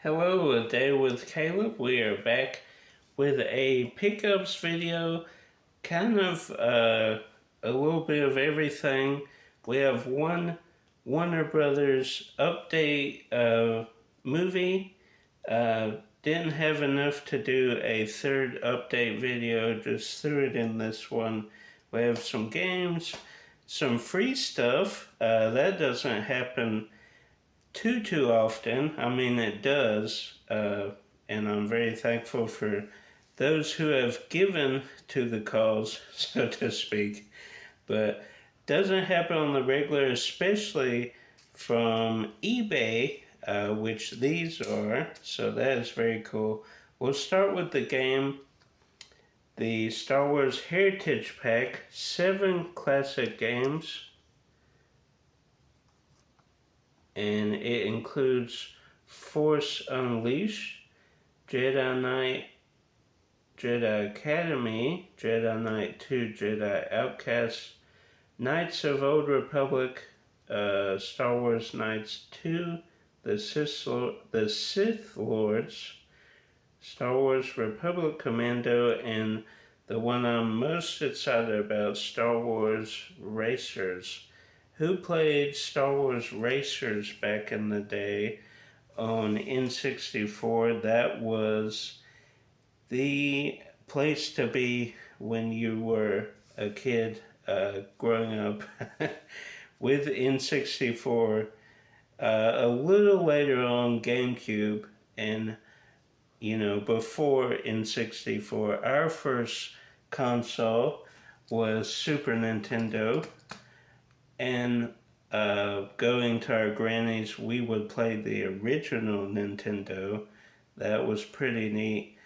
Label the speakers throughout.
Speaker 1: Hello, A Day with Caleb. We are back with a pickups video, kind of a little bit of everything. We have one Warner Brothers update movie. Didn't have enough to do a third update video, just threw it in this one. We have some games, some free stuff. That doesn't happen too often. I mean, it does, and I'm very thankful for those who have given to the cause, so to speak. But doesn't happen on the regular, especially from eBay, which these are. So that is very cool. We'll start with the game, the Star Wars Heritage Pack, 7 classic games. And it includes Force Unleashed, Jedi Knight, Jedi Academy, Jedi Knight 2, Jedi Outcast, Knights of Old Republic, Star Wars Knights 2, the Sith Lords, Star Wars Republic Commando, and the one I'm most excited about, Star Wars Racers. Who played Star Wars Racers back in the day on N64? That was the place to be when you were a kid growing up with N64. A little later on, GameCube, and before N64. Our first console was Super Nintendo. And going to our grannies, we would play the original Nintendo. That was pretty neat.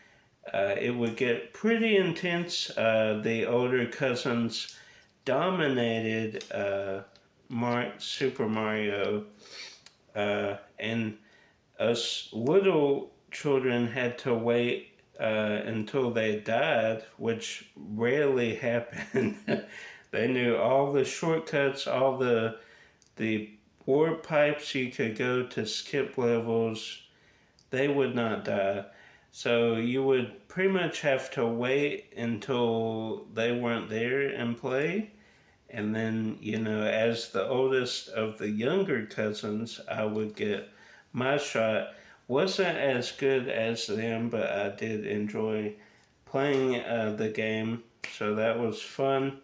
Speaker 1: It would get pretty intense. The older cousins dominated Super Mario, and us little children had to wait until they died, which rarely happened. They knew all the shortcuts, all the warp pipes you could go to skip levels. They would not die. So you would pretty much have to wait until they weren't there and play. And then, as the oldest of the younger cousins, I would get my shot. Wasn't as good as them, but I did enjoy playing the game. So that was fun.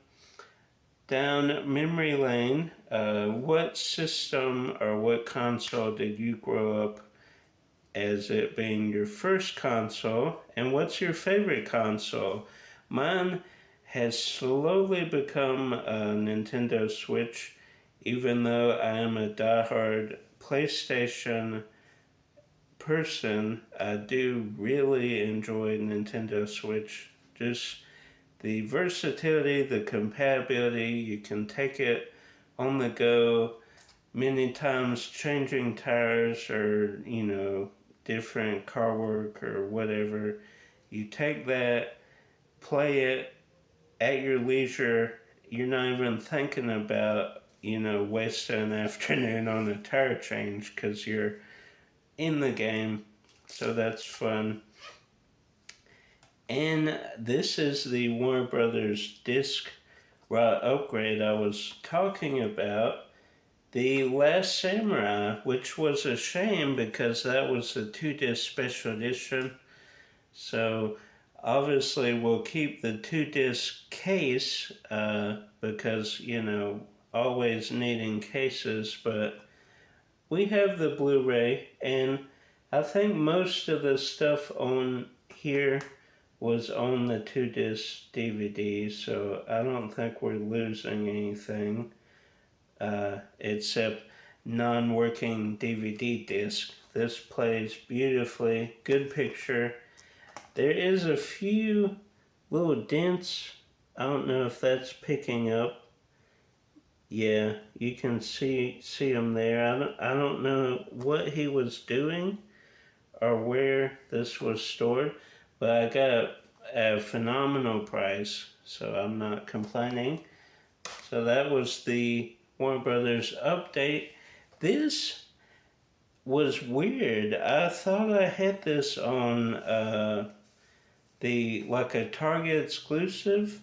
Speaker 1: Down memory lane, what system or what console did you grow up as it being your first console, and what's your favorite console? Mine has slowly become a Nintendo Switch, even though I am a diehard PlayStation person. I do really enjoy Nintendo Switch. Just the versatility, the compatibility, you can take it on the go many times, changing tires or, different car work or whatever. You take that, play it at your leisure. You're not even thinking about, wasting an afternoon on a tire change because you're in the game. So that's fun. And this is the Warner Brothers disc upgrade I was talking about. The Last Samurai, which was a shame because that was a 2-disc special edition. So obviously we'll keep the 2-disc case because, always needing cases. But we have the Blu-ray, and I think most of the stuff on here was on the 2-disc DVD, so I don't think we're losing anything except non-working DVD disc. This plays beautifully, good picture. There is a few little dents. I don't know if that's picking up. Yeah, you can see them there. I don't know what he was doing or where this was stored, but I got a phenomenal price, so I'm not complaining. So that was the Warner Brothers update. This was weird. I thought I had this on like a Target exclusive,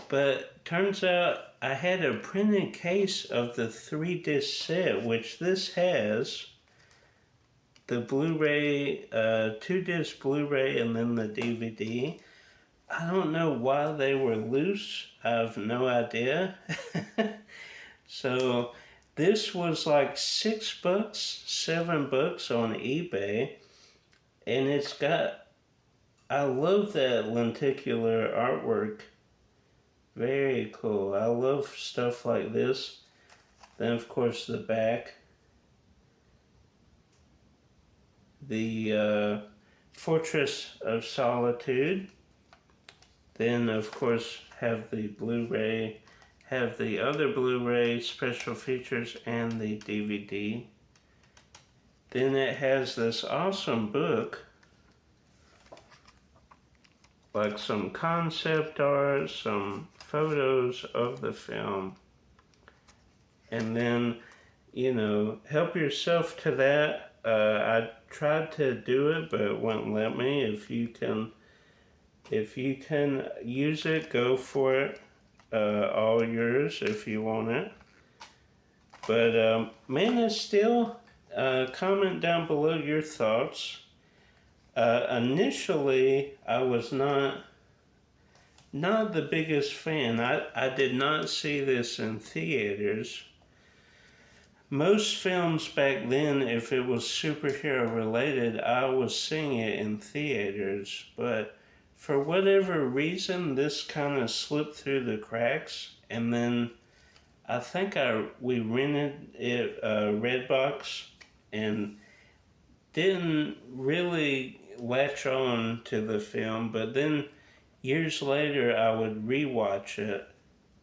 Speaker 1: but turns out I had a printed case of the 3-disc set, which this has. The Blu-ray, 2-disc Blu-ray, and then the DVD. I don't know why they were loose. I have no idea. So this was like $6, $7 on eBay, and it's got. I love that lenticular artwork. Very cool. I love stuff like this. Then of course the back. The Fortress of Solitude. Then of course have the Blu-ray, have the other Blu-ray special features and the DVD. Then it has this awesome book, like some concept art, some photos of the film. And then, help yourself to that. I tried to do it, but it wouldn't let me. If you can use it, go for it. All yours if you want it. But Man of Steel, comment down below your thoughts. Initially, I was not the biggest fan. I did not see this in theaters. Most films back then, if it was superhero related, I was seeing it in theaters. But for whatever reason, this kind of slipped through the cracks. And then I think we rented it Redbox and didn't really latch on to the film. But then years later, I would rewatch it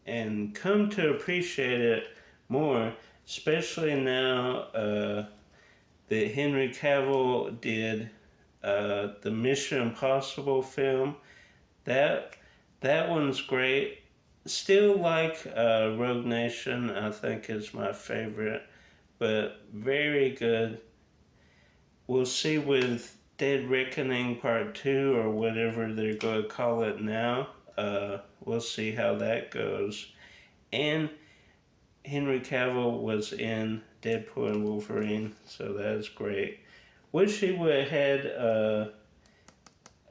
Speaker 1: and come to appreciate it more. Especially now that Henry Cavill did the Mission Impossible film. That one's great. Still like Rogue Nation, I think is my favorite, but very good. We'll see with Dead Reckoning Part 2 or whatever they're going to call it now. We'll see how that goes. And Henry Cavill was in Deadpool and Wolverine, so that's great. Wish he would have had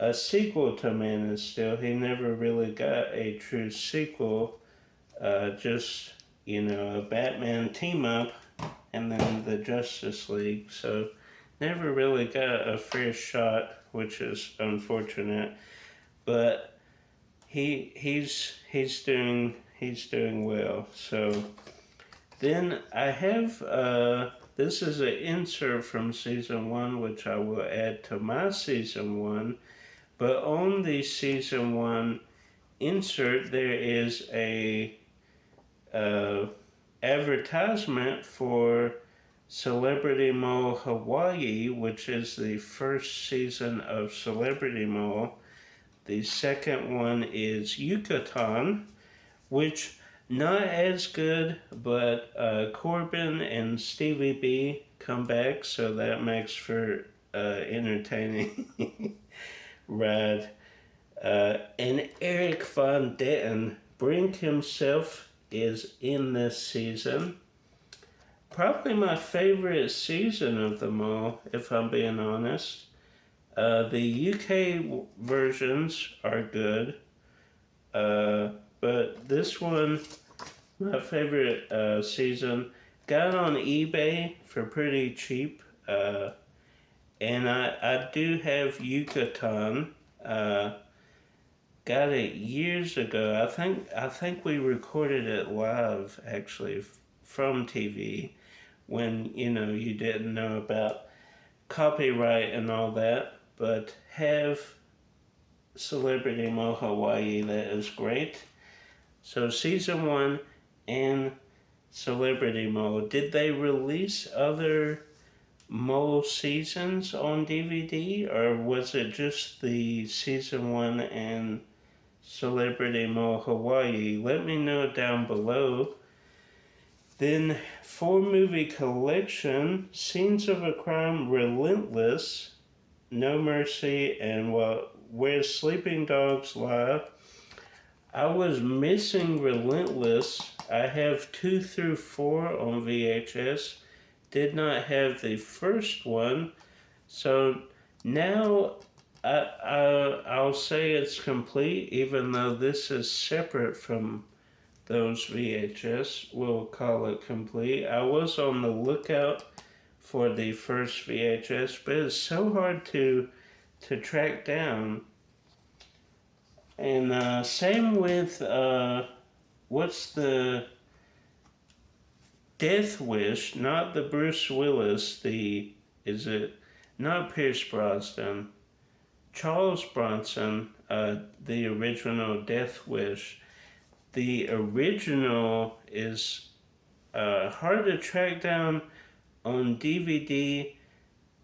Speaker 1: a sequel to Man of Steel. He never really got a true sequel. Just, a Batman team-up and then the Justice League. So never really got a fair shot, which is unfortunate. But he's doing well. So then I have, this is an insert from season 1, which I will add to my season 1. But on the season 1 insert, there is a advertisement for Celebrity Mall Hawaii, which is the first season of Celebrity Mall. The second one is Yucatan, which not as good, but Corbin and Stevie B come back, so that makes for entertaining ride. And Eric Von Detten, Brink himself, is in this season. Probably my favorite season of them all, if I'm being honest. The UK versions are good. But this one, my favorite season, got on eBay for pretty cheap. And I do have Yucatan. Got it years ago. I think we recorded it live, actually, from TV when, you didn't know about copyright and all that. But have Celebrity Mall Hawaii, that is great. So season 1 and Celebrity Mall. Did they release other Mole seasons on DVD, or was it just the season 1 and Celebrity Mall Hawaii? Let me know down below. Then 4-movie collection, Scenes of a Crime, Relentless, No Mercy, and Where Sleeping Dogs Lie. I was missing Relentless. I have 2 through 4 on VHS. Did not have the first one. So now I'll say it's complete, even though this is separate from those VHS. We'll call it complete. I was on the lookout for the first VHS, but it's so hard to track down. And same with what's the Death Wish? Not the Bruce Willis. Is it not Pierce Brosnan? Charles Bronson. The original Death Wish. The original is hard to track down on DVD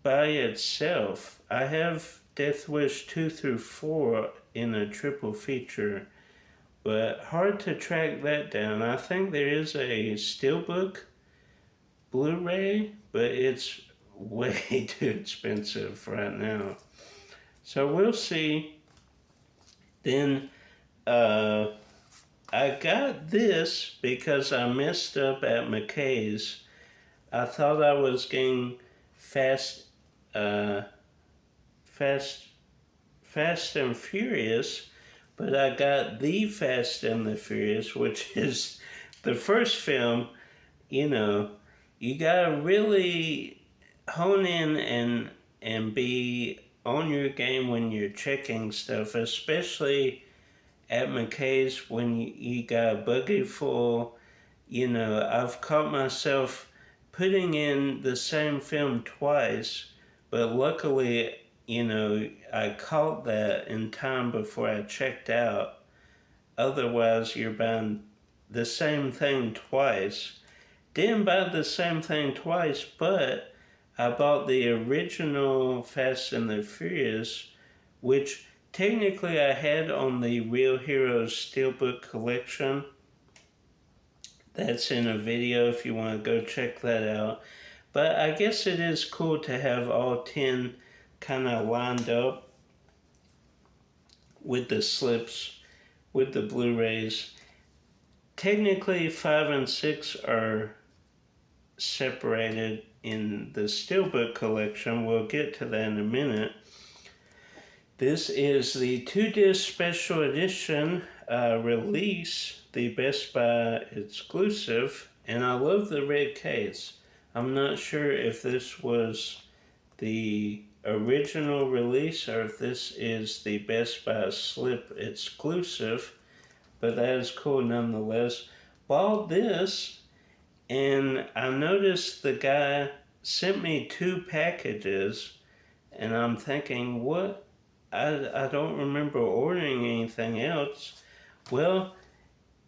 Speaker 1: by itself. I have Death Wish 2 through 4 in a triple feature, but hard to track that down. I think there is a Steelbook Blu-ray, but it's way too expensive right now. So we'll see. Then I got this because I messed up at McKay's. I thought I was getting Fast and Furious, but I got the Fast and the Furious, which is the first film. You know, you gotta really hone in and be on your game when you're checking stuff, especially at McKay's when you got a buggy full. You know, I've caught myself putting in the same film twice, but luckily, you know, I caught that in time before I checked out. Otherwise, you're buying the same thing twice. Didn't buy the same thing twice, but I bought the original Fast and the Furious, which technically I had on the Real Heroes Steelbook collection. That's in a video if you want to go check that out. But I guess it is cool to have all 10 kind of lined up with the slips, with the Blu-rays. Technically 5 and 6 are separated in the Steelbook collection. We'll get to that in a minute. This is the 2-disc special edition release, the Best Buy exclusive, and I love the red case. I'm not sure if this was the original release or if this is the Best Buy slip exclusive, but that is cool nonetheless. Bought this, and I noticed the guy sent me 2 packages, and I'm thinking, what? I don't remember ordering anything else. Well,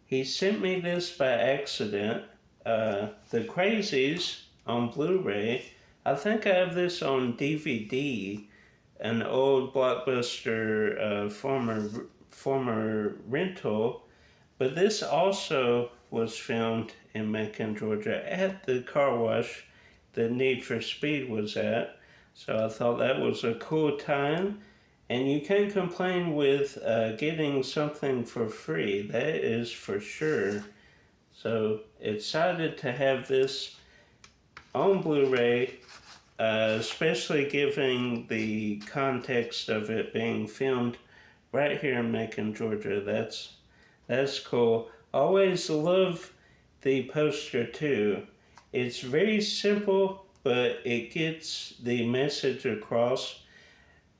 Speaker 1: he sent me this by accident. The Crazies on Blu-ray. I think I have this on DVD, an old Blockbuster former rental. But this also was filmed in Macon, Georgia, at the car wash that Need for Speed was at. So I thought that was a cool time. And you can't complain with getting something for free. That is for sure. So excited to have this on Blu-ray, especially given the context of it being filmed right here in Macon, Georgia. That's cool. Always love the poster too. It's very simple, but it gets the message across.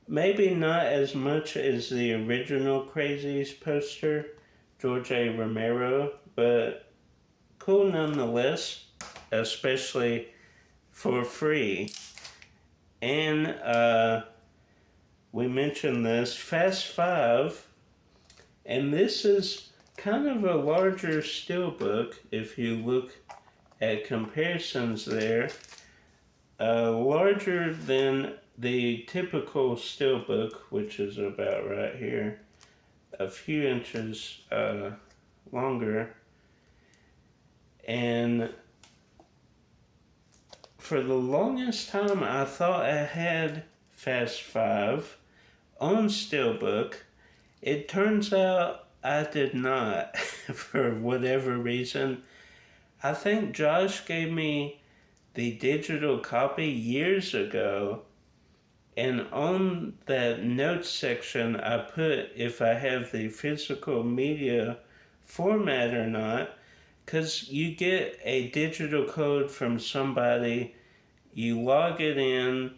Speaker 1: Maybe not as much as the original Crazies poster, George A. Romero, but cool nonetheless, especially for free. And we mentioned this, Fast 5, and this is kind of a larger steelbook if you look at comparisons there. Larger than the typical steelbook, which is about right here, a few inches longer. And for the longest time, I thought I had Fast Five on Steelbook. It turns out I did not for whatever reason. I think Josh gave me the digital copy years ago, and on that notes section, I put if I have the physical media format or not, because you get a digital code from somebody, you log it in,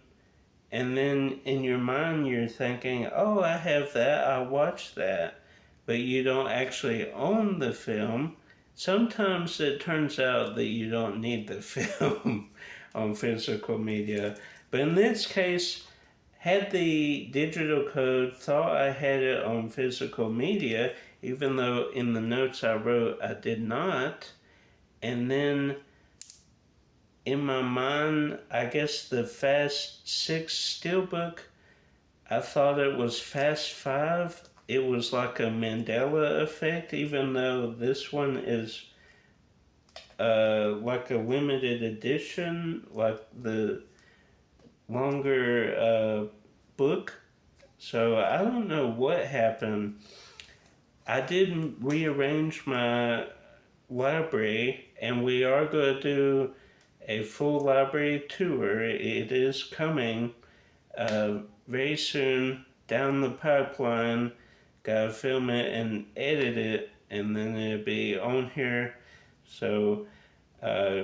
Speaker 1: and then in your mind you're thinking, oh, I have that, I watched that, but you don't actually own the film. Sometimes it turns out that you don't need the film on physical media. But in this case, had the digital code, thought I had it on physical media, even though in the notes I wrote I did not. And then in my mind, I guess the Fast 6 Steelbook, I thought it was Fast 5. It was like a Mandela effect, even though this one is like a limited edition, like the longer book. So I don't know what happened. I did rearrange my library, and we are going to do a full library tour. It is coming very soon down the pipeline. Gotta film it and edit it, and then it'll be on here. So uh,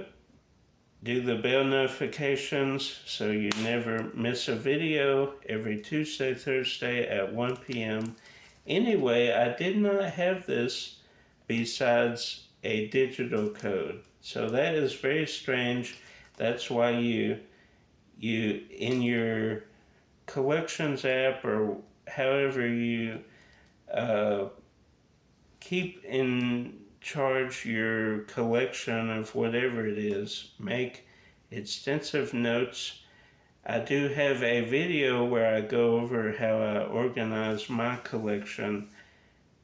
Speaker 1: do the bell notifications so you never miss a video every Tuesday, Thursday at 1 p.m. Anyway, I did not have this besides a digital code. So that is very strange. That's why you in your collections app or however you uh, keep in charge your collection of whatever it is, make extensive notes. I do have a video where I go over how I organize my collection.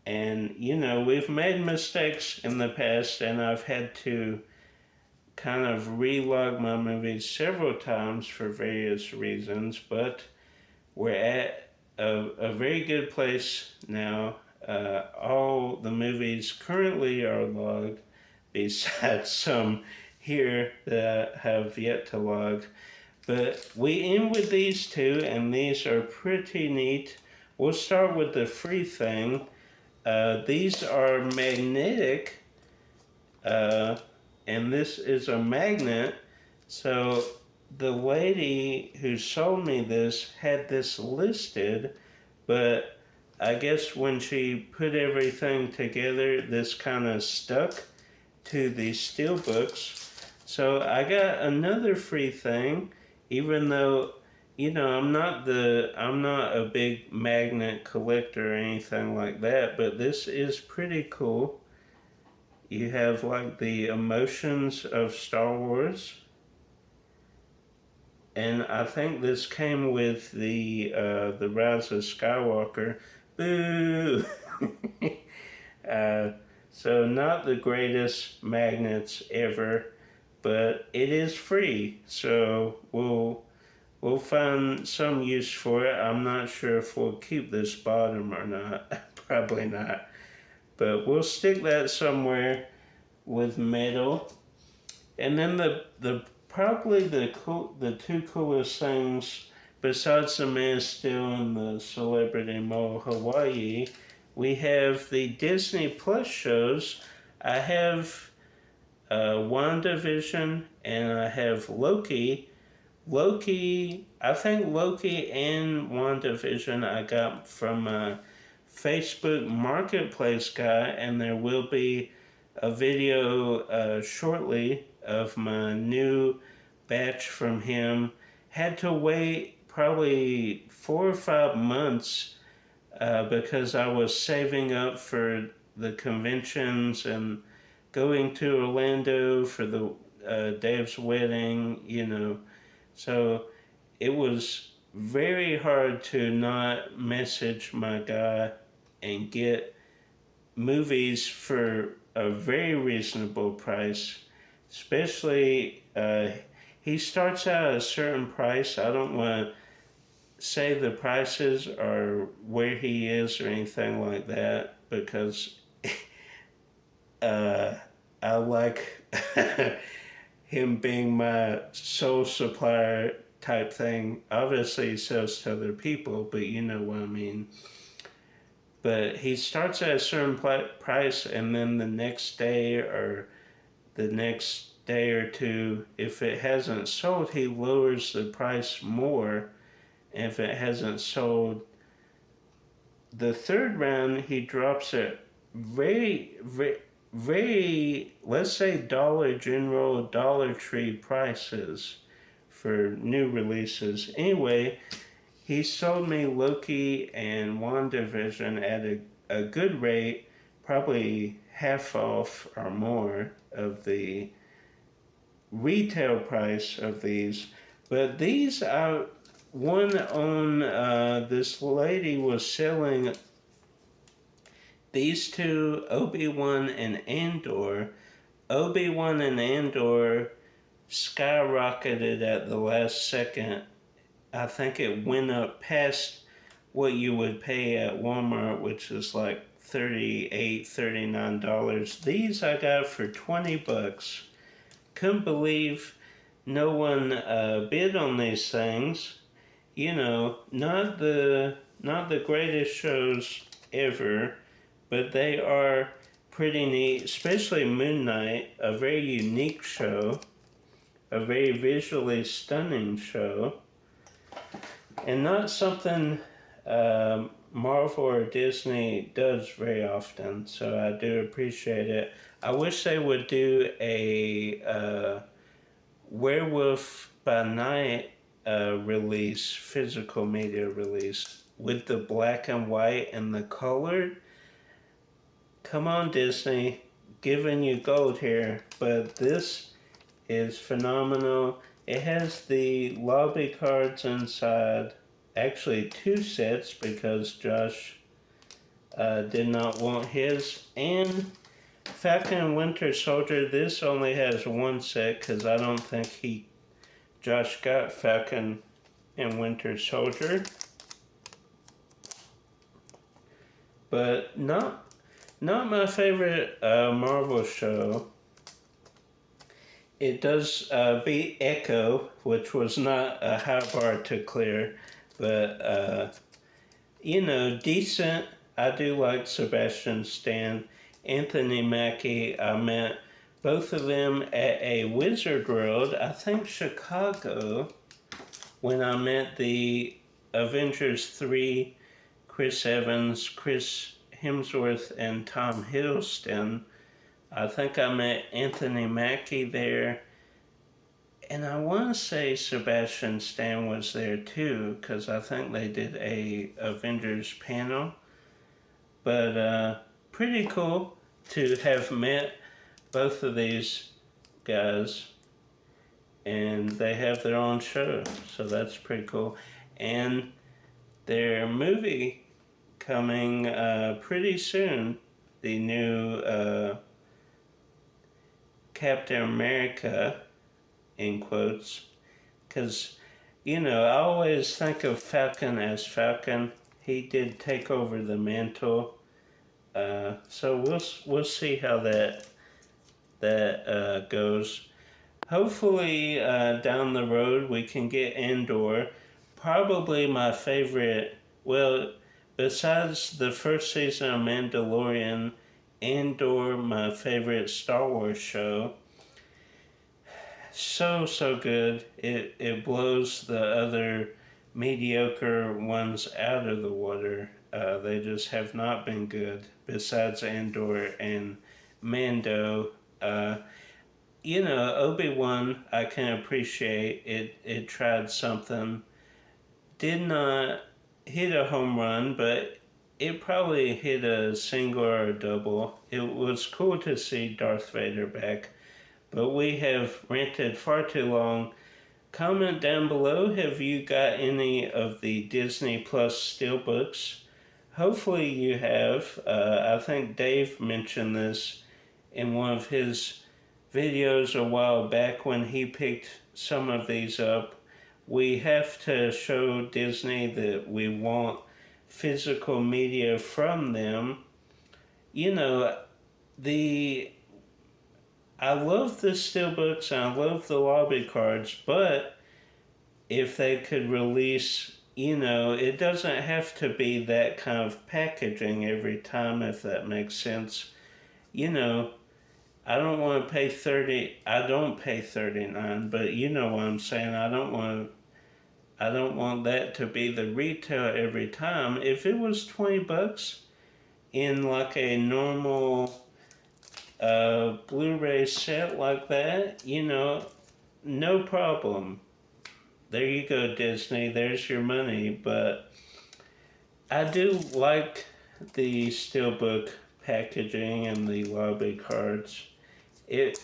Speaker 1: And, we've made mistakes in the past, and I've had to kind of relog my movies several times for various reasons, but we're at a very good place now. All the movies currently are logged, besides some here that I have yet to log. But we end with these two, and these are pretty neat. We'll start with the free thing. These are magnetic, and this is a magnet. So the lady who sold me this had this listed, but I guess when she put everything together, this kind of stuck to the steelbooks. So I got another free thing, even though I'm not a big magnet collector or anything like that, but this is pretty cool. You have like the emotions of Star Wars, and I think this came with the Rise of Skywalker. Boo! So not the greatest magnets ever, but it is free, so we'll find some use for it. I'm not sure if we'll keep this bottom or not. Probably not. But we'll stick that somewhere with metal. And then probably the two coolest things besides the Man of Steel and the Celebrity Mall Hawaii, we have the Disney Plus shows. I have WandaVision and I have Loki. I think Loki and WandaVision I got from a Facebook Marketplace guy, and there will be a video shortly of my new batch from him. Had to wait probably 4 or 5 months because I was saving up for the conventions and going to Orlando for the Dave's wedding, So it was very hard to not message my guy and get movies for a very reasonable price. Especially, he starts out at a certain price. I don't want to say the prices or where he is or anything like that because uh, I like him being my sole supplier type thing. Obviously, he sells to other people, but you know what I mean. But he starts at a certain price, and then the next day or the next day or two, if it hasn't sold, he lowers the price more. And if it hasn't sold, the third round, he drops it very, let's say Dollar General, Dollar Tree prices for new releases. Anyway, he sold me Loki and WandaVision at a good rate, probably half off or more of the retail price of these. But these are one on, this lady was selling these two, Obi-Wan and Andor. Obi-Wan and Andor skyrocketed at the last second. I think it went up past what you would pay at Walmart, which is like $38, $39. These I got for $20. Couldn't believe no one bid on these things. You know, not the greatest shows ever, but they are pretty neat, especially Moon Knight, a very unique show, a very visually stunning show, and not something Marvel or Disney does very often, so I do appreciate it. I wish they would do a Werewolf by Night release, physical media release, with the black and white and the colored. Come on, Disney, giving you gold here, but this is phenomenal. It has the lobby cards inside, actually 2 sets because Josh did not want his, and Falcon and Winter Soldier. This only has 1 set because I don't think Josh got Falcon and Winter Soldier, but not my favorite Marvel show. It does beat Echo, which was not a high bar to clear, but you know, decent. I do like Sebastian Stan. Anthony Mackie, I met both of them at a Wizard World, I think Chicago, when I met the Avengers 3, Chris Evans, Chris Hemsworth, and Tom Hiddleston. I think I met Anthony Mackie there, and I want to say Sebastian Stan was there too, because I think they did a Avengers panel. But pretty cool to have met both of these guys, and they have their own show, so that's pretty cool. And their movie coming pretty soon, the new Captain America, in quotes, because, you know, I always think of Falcon as Falcon. He did take over the mantle, so we'll see how that goes. Hopefully, down the road we can get Andor. Probably my favorite. Well, besides the first season of Mandalorian, Andor, my favorite Star Wars show. So good. It blows the other mediocre ones out of the water. They just have not been good. Besides Andor and Mando, you know, Obi-Wan, I can appreciate it. It tried something. Did not hit a home run, but it probably hit a single or a double. It was cool to see Darth Vader back, but we have ranted far too long. Comment down below, have you got any of the Disney Plus steelbooks? Hopefully you have. I think Dave mentioned this in one of his videos a while back when he picked some of these up. We have to show Disney that we want physical media from them. You know, the I love the steelbooks and I love the lobby cards, but if they could release, it doesn't have to be that kind of packaging every time, if that makes sense. You know, I don't want to pay 30, I don't pay 39, but you know what I'm saying. I don't want that to be the retail every time. If it was $20 in like a normal Blu-ray set like that, no problem. There you go, Disney. There's your money. But I do like the steelbook packaging and the lobby cards. It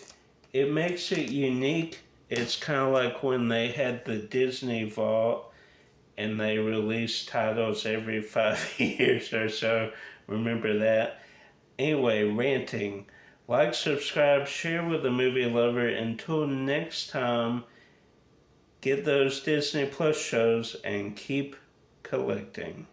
Speaker 1: it makes it unique. It's kind of like when they had the Disney Vault and they released titles every 5 years or so. Remember that? Anyway, ranting. Like, subscribe, share with a movie lover. Until next time, get those Disney Plus shows and keep collecting.